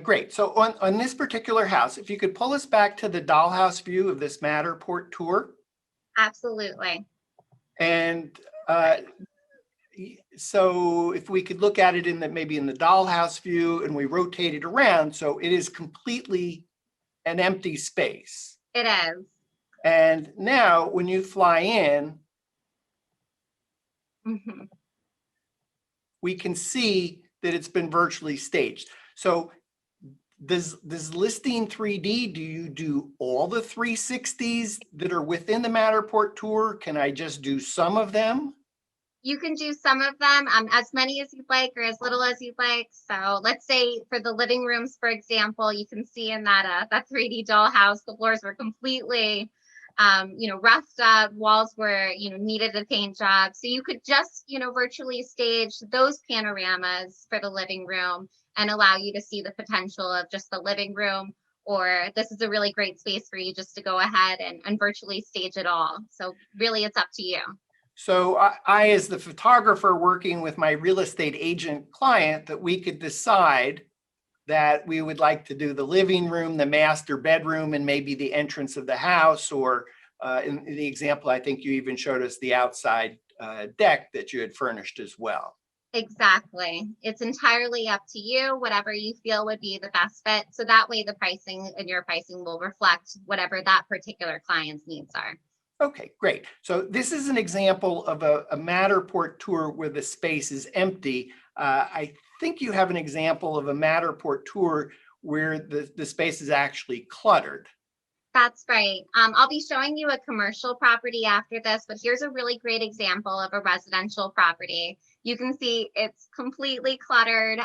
Great. So on this particular house, if you could pull us back to the dollhouse view of this Matterport tour. Absolutely. And so if we could look at it in maybe in the dollhouse view, and we rotate it around, so it is completely an empty space. It is. And now when you fly in, we can see that it's been virtually staged. So does Listing3D, do you do all the 360s that are within the Matterport tour? Can I just do some of them? You can do some of them, as many as you'd like or as little as you'd like. So let's say for the living rooms, for example, you can see in that 3D dollhouse, the floors were completely, roughed up, walls were, needed a paint job. So you could just, virtually stage those panoramas for the living room and allow you to see the potential of just the living room. Or this is a really great space for you just to go ahead and virtually stage it all. So really it's up to you. So I, as the photographer working with my real estate agent client, that we could decide that we would like to do the living room, the master bedroom, and maybe the entrance of the house, or in the example, I think you even showed us the outside deck that you had furnished as well. Exactly. It's entirely up to you, whatever you feel would be the best fit. So that way the pricing and your pricing will reflect whatever that particular client's needs are. Okay, great. So this is an example of a Matterport tour where the space is empty. I think you have an example of a Matterport tour where the space is actually cluttered. That's right. I'll be showing you a commercial property after this, but here's a really great example of a residential property. You can see it's completely cluttered,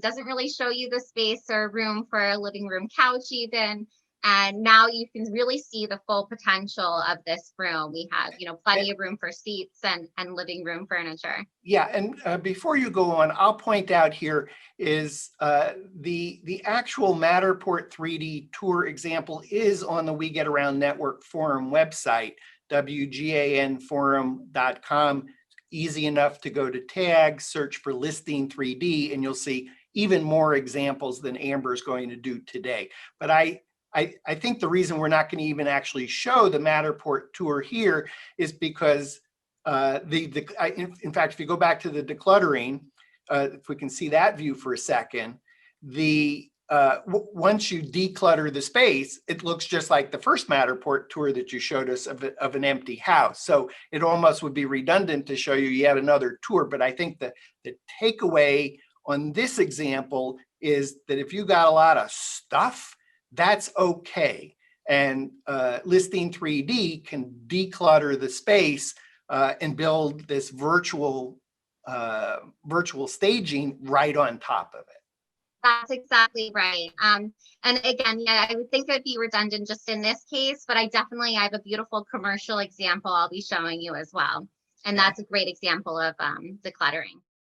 doesn't really show you the space or room for a living room couch even. And now you can really see the full potential of this room. We have, plenty of room for seats and living room furniture. Yeah, and before you go on, I'll point out here is the actual Matterport 3D tour example is on the We Get Around Network Forum website, WGAN-forum.com. Easy enough to go to tags, search for Listing3D, and you'll see even more examples than Amber's going to do today. But I think the reason we're not going to even actually show the Matterport tour here is because in fact, if you go back to the decluttering, if we can see that view for a second, once you declutter the space, it looks just like the first Matterport tour that you showed us of an empty house. So it almost would be redundant to show you yet another tour. But I think the takeaway on this example is that if you got a lot of stuff, that's okay. And Listing3D can declutter the space and build this virtual staging right on top of it. That's exactly right. And again, yeah, I would think it would be redundant just in this case, but I have a beautiful commercial example I'll be showing you as well. And that's a great example of decluttering.